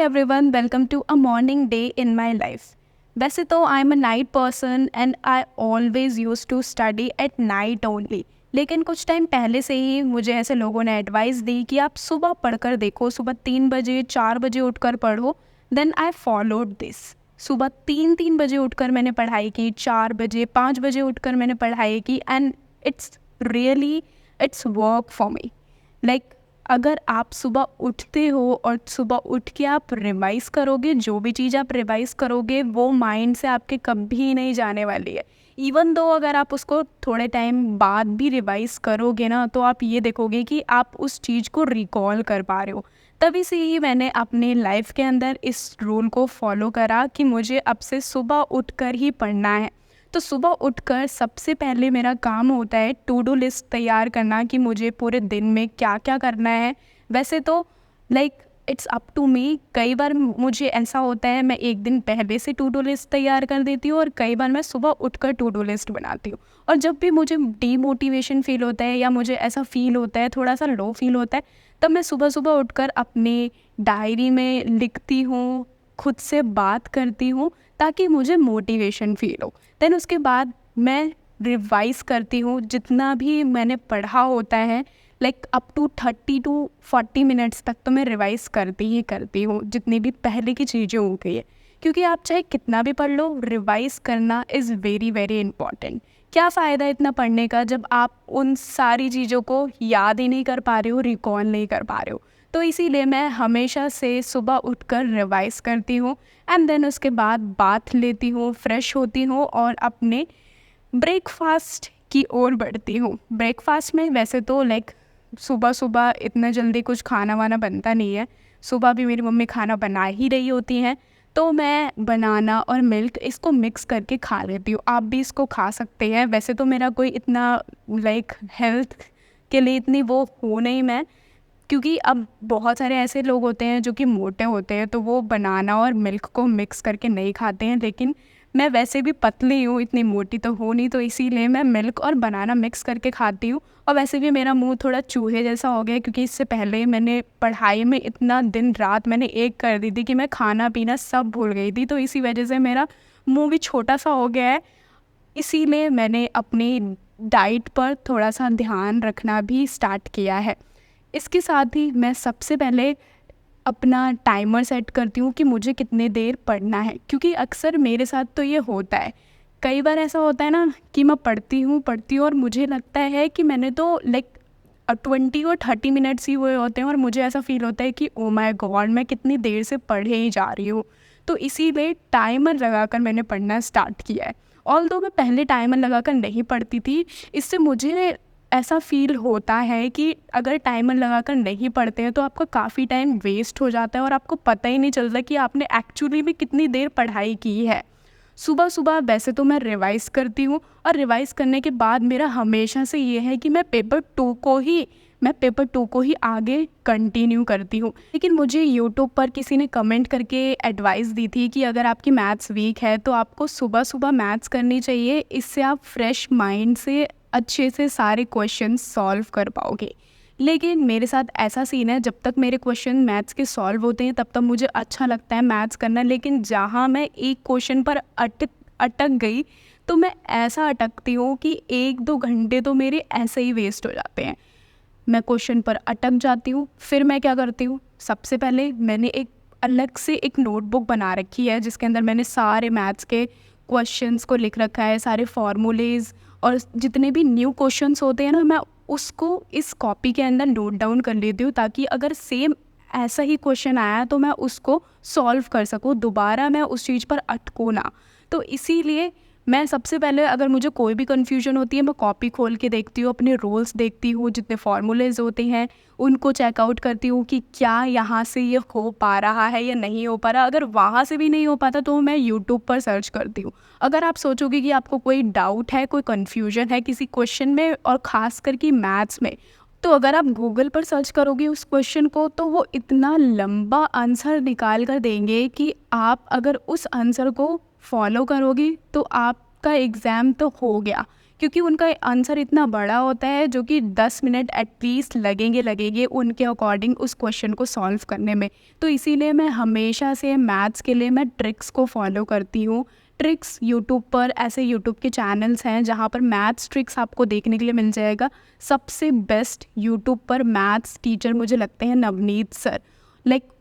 everyone, welcome to a morning day in my life. वैसे तो I am a night person and I always use to study at night only, लेकिन कुछ time पहले से ही मुझे ऐसे लोगों ने एडवाइस दी कि आप सुबह पढ़कर देखो, सुबह 3 बजे 4 बजे उठकर पढ़ो. Then I followed this. सुबह 3 बजे उठकर मैंने पढ़ाई की, 4 बजे 5 बजे उठकर मैंने पढ़ाई की and it's really it's work for me. Like अगर आप सुबह उठते हो और सुबह उठ के आप रिवाइज़ करोगे, जो भी चीज़ आप रिवाइज़ करोगे वो माइंड से आपके कभी नहीं जाने वाली है. इवन दो अगर आप उसको थोड़े टाइम बाद भी रिवाइज़ करोगे ना, तो आप ये देखोगे कि आप उस चीज़ को रिकॉल कर पा रहे हो. तभी से ही मैंने अपने लाइफ के अंदर इस रूल को फॉलो करा कि मुझे अब से सुबह उठकर ही पढ़ना है. तो सुबह उठकर सबसे पहले मेरा काम होता है टू डू लिस्ट तैयार करना कि मुझे पूरे दिन में क्या क्या करना है. वैसे तो like it's up to me. कई बार मुझे ऐसा होता है मैं एक दिन पहले से टू डू लिस्ट तैयार कर देती हूँ और कई बार मैं सुबह उठकर टू डू लिस्ट बनाती हूँ. और जब भी मुझे डीमोटिवेशन फील होता है या मुझे ऐसा फील होता है, थोड़ा सा लो फील होता है, तब मैं सुबह सुबह उठकर अपने डायरी में लिखती हूँ, खुद से बात करती हूँ ताकि मुझे मोटिवेशन फील हो. देन उसके बाद मैं रिवाइज करती हूँ जितना भी मैंने पढ़ा होता है. Like up to 30 to 40 minutes तक तो मैं रिवाइज करती हूँ जितनी भी पहले की चीज़ें हो गई है. क्योंकि आप चाहे कितना भी पढ़ लो, रिवाइज करना इज़ वेरी वेरी इंपॉर्टेंट. क्या फ़ायदा इतना पढ़ने का जब आप उन सारी चीज़ों को याद ही नहीं कर पा रहे हो, रिकॉल नहीं कर पा रहे हो. तो इसीलिए मैं हमेशा से सुबह उठकर रिवाइज़ करती हूँ एंड देन उसके बाद बाथ लेती हूँ, फ्रेश होती हूँ और अपने ब्रेकफास्ट की ओर बढ़ती हूँ. ब्रेकफास्ट में वैसे तो लाइक सुबह सुबह इतना जल्दी कुछ खाना वाना बनता नहीं है. सुबह भी मेरी मम्मी खाना बना ही रही होती हैं, तो मैं बनाना और मिल्क इसको मिक्स करके खा लेती हूँ. आप भी इसको खा सकते हैं. वैसे तो मेरा कोई इतना लाइक हेल्थ के लिए इतनी वो हो नहीं मैं, क्योंकि अब बहुत सारे ऐसे लोग होते हैं जो कि मोटे होते हैं तो वो बनाना और मिल्क को मिक्स करके नहीं खाते हैं. लेकिन मैं वैसे भी पतली हूँ, इतनी मोटी तो हूँ नहीं, तो इसीलिए मैं मिल्क और बनाना मिक्स करके खाती हूँ. और वैसे भी मेरा मुंह थोड़ा चूहे जैसा हो गया है क्योंकि इससे पहले मैंने पढ़ाई में इतना दिन रात मैंने एक कर दी थी कि मैं खाना पीना सब भूल गई थी. तो इसी वजह से मेरा मुंह भी छोटा सा हो गया है. इसीलिए मैंने अपनी डाइट पर थोड़ा सा ध्यान रखना भी स्टार्ट किया है. इसके साथ ही मैं सबसे पहले अपना टाइमर सेट करती हूँ कि मुझे कितने देर पढ़ना है. क्योंकि अक्सर मेरे साथ तो ये होता है, कई बार ऐसा होता है ना कि मैं पढ़ती हूँ और मुझे लगता है कि मैंने तो लाइक 20 और 30 मिनट्स ही हुए होते हैं और मुझे ऐसा फील होता है कि ओ माय गॉड मैं कितनी देर से पढ़े ही जा रही हूँ. तो इसीलिए टाइमर लगाकर मैंने पढ़ना स्टार्ट किया है. ऑल्दो मैं पहले टाइमर लगाकर नहीं पढ़ती थी, इससे मुझे ऐसा फील होता है कि अगर टाइमर लगाकर नहीं पढ़ते हैं तो आपका काफ़ी टाइम वेस्ट हो जाता है और आपको पता ही नहीं चलता कि आपने एक्चुअली में कितनी देर पढ़ाई की है. सुबह सुबह वैसे तो मैं रिवाइज़ करती हूँ और रिवाइज़ करने के बाद मेरा हमेशा से ये है कि मैं पेपर टू को ही आगे कंटिन्यू करती हूँ. लेकिन मुझे यूट्यूब पर किसी ने कमेंट करके एडवाइस दी थी कि अगर आपकी मैथ्स वीक है तो आपको सुबह सुबह मैथ्स करनी चाहिए, इससे आप फ्रेश माइंड से अच्छे से सारे क्वेश्चन सॉल्व कर पाओगे. लेकिन मेरे साथ ऐसा सीन है, जब तक मेरे क्वेश्चन मैथ्स के सॉल्व होते हैं तब तक मुझे अच्छा लगता है मैथ्स करना. लेकिन जहाँ मैं एक क्वेश्चन पर अटक गई तो मैं ऐसा अटकती हूँ कि 1-2 घंटे तो मेरे ऐसे ही वेस्ट हो जाते हैं. मैं क्वेश्चन पर अटक जाती हूँ. फिर मैं क्या करती हूँ, सबसे पहले मैंने एक अलग से एक नोटबुक बना रखी है जिसके अंदर मैंने सारे मैथ्स के क्वेश्चंस को लिख रखा है, सारे फार्मूलेज और जितने भी न्यू क्वेश्चंस होते हैं ना, मैं उसको इस कॉपी के अंदर नोट डाउन कर लेती हूँ ताकि अगर सेम ऐसा ही क्वेश्चन आया तो मैं उसको सॉल्व कर सकूँ, दोबारा मैं उस चीज़ पर अटकूँ ना. तो इसीलिए मैं सबसे पहले अगर मुझे कोई भी कन्फ्यूजन होती है मैं कॉपी खोल के देखती हूँ, अपने रूल्स देखती हूँ, जितने फार्मूलेज होते हैं उनको चेकआउट करती हूँ कि क्या यहाँ से ये हो पा रहा है या नहीं हो पा रहा. अगर वहाँ से भी नहीं हो पाता तो मैं यूट्यूब पर सर्च करती हूँ. अगर आप सोचोगे कि आपको कोई डाउट है, कोई कन्फ्यूजन है किसी क्वेश्चन में और ख़ास करके मैथ्स में, तो अगर आप गूगल पर सर्च करोगे उस क्वेश्चन को तो वो इतना लंबा आंसर निकाल कर देंगे कि आप अगर उस आंसर को फॉलो करोगे तो आपका एग्ज़ाम तो हो गया. क्योंकि उनका आंसर इतना बड़ा होता है जो कि 10 मिनट एटलीस्ट लगेंगे उनके अकॉर्डिंग उस क्वेश्चन को सॉल्व करने में। तो इसीलिए मैं हमेशा से मैथ्स के लिए मैं ट्रिक्स को फॉलो करती हूँ। ट्रिक्स यूट्यूब पर, ऐसे यूट्यूब के चैनल्स हैं जहाँ पर मैथ्स ट्रिक्स आपको देखने के लिए मिल जाएगा। सबसे बेस्ट यूट्यूब पर मैथ्स टीचर मुझे लगते हैं नवनीत सर।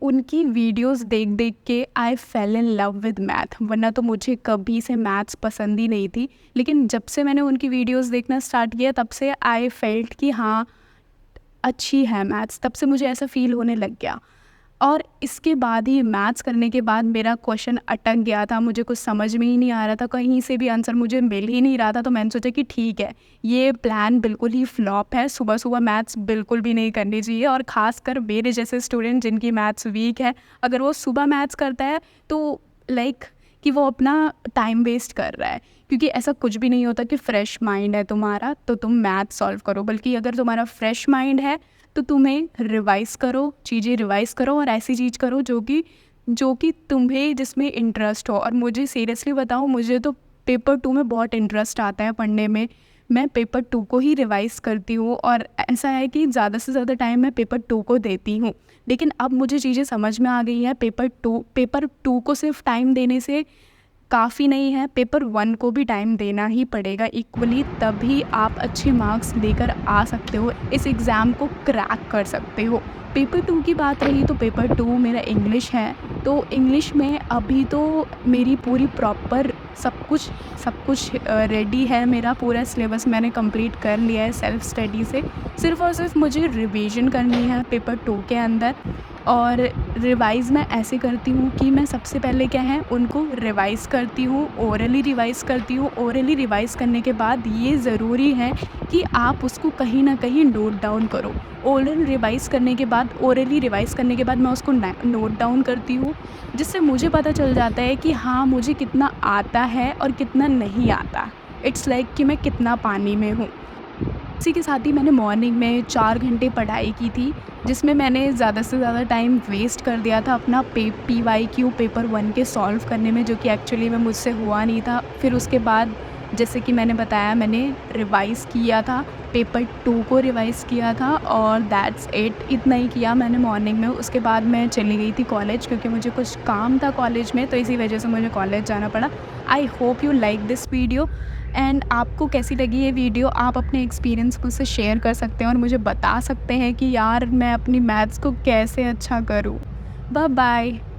उनकी वीडियोस देख देख के I fell in love with math, वरना तो मुझे कभी से मैथ्स पसंद ही नहीं थी। लेकिन जब से मैंने उनकी वीडियोस देखना स्टार्ट किया तब से आई फेल्ट कि हाँ अच्छी है मैथ्स, तब से मुझे ऐसा फील होने लग गया। और इसके बाद ही मैथ्स करने के बाद मेरा क्वेश्चन अटक गया था, मुझे कुछ समझ में ही नहीं आ रहा था, कहीं से भी आंसर मुझे मिल ही नहीं रहा था। तो मैंने सोचा कि ठीक है, ये प्लान बिल्कुल ही फ्लॉप है, सुबह सुबह मैथ्स बिल्कुल भी नहीं करनी चाहिए। और ख़ासकर मेरे जैसे स्टूडेंट जिनकी मैथ्स वीक है, अगर वो सुबह मैथ्स करता है तो कि वो अपना टाइम वेस्ट कर रहा है। क्योंकि ऐसा कुछ भी नहीं होता कि फ्रेश माइंड है तुम्हारा तो तुम मैथ सॉल्व करो, बल्कि अगर तुम्हारा फ्रेश माइंड है तो तुम्हें रिवाइज़ करो, चीज़ें रिवाइज़ करो और ऐसी चीज़ करो जो कि तुम्हें जिसमें इंटरेस्ट हो। और मुझे सीरियसली बताऊँ, मुझे तो पेपर 2 में बहुत इंटरेस्ट आता है पढ़ने में। मैं पेपर 2 को ही रिवाइज़ करती हूँ और ऐसा है कि ज़्यादा से ज़्यादा टाइम मैं पेपर 2 को देती हूँ। लेकिन अब मुझे चीज़ें समझ में आ गई हैं, पेपर 2 को सिर्फ टाइम देने से काफ़ी नहीं है, पेपर 1 को भी टाइम देना ही पड़ेगा इक्वली, तभी आप अच्छे मार्क्स लेकर आ सकते हो, इस एग्ज़ाम को क्रैक कर सकते हो। पेपर 2 की बात रही तो पेपर 2 मेरा इंग्लिश है। तो इंग्लिश में अभी तो मेरी पूरी प्रॉपर सब कुछ रेडी है, मेरा पूरा सिलेबस मैंने कंप्लीट कर लिया है सेल्फ़ स्टडी से। सिर्फ़ और सिर्फ मुझे रिवीजन करनी है पेपर 2 के अंदर। और रिवाइज़ मैं ऐसे करती हूँ कि मैं सबसे पहले क्या है उनको रिवाइज़ करती हूँ, ओरली रिवाइज़ करती हूँ। ओरली रिवाइज़ करने के बाद ये ज़रूरी है कि आप उसको कहीं ना कहीं नोट डाउन करो। ओरल रिवाइज़ करने के बाद, ओरली रिवाइज़ करने के बाद मैं उसको नोट डाउन करती हूँ, जिससे मुझे पता चल जाता है कि हाँ मुझे कितना आता है और कितना नहीं आता। इट्स कि मैं कितना पानी में हूँ। इसी के साथ ही मैंने मॉर्निंग में 4 घंटे पढ़ाई की थी, जिसमें मैंने ज़्यादा से ज़्यादा टाइम वेस्ट कर दिया था अपना PYQ पेपर 1 के सॉल्व करने में, जो कि एक्चुअली में मुझसे हुआ नहीं था। फिर उसके बाद जैसे कि मैंने बताया, मैंने रिवाइज़ किया था, पेपर 2 को रिवाइज़ किया था और दैट्स इट, इतना ही किया मैंने मॉर्निंग में। उसके बाद मैं चली गई थी कॉलेज, क्योंकि मुझे कुछ काम था कॉलेज में, तो इसी वजह से मुझे कॉलेज जाना पड़ा। I hope you like this video. And आपको कैसी लगी ये वीडियो, आप अपने एक्सपीरियंस मुझसे शेयर कर सकते हैं और मुझे बता सकते हैं कि यार मैं अपनी मैथ्स को कैसे अच्छा करूँ। Bye bye.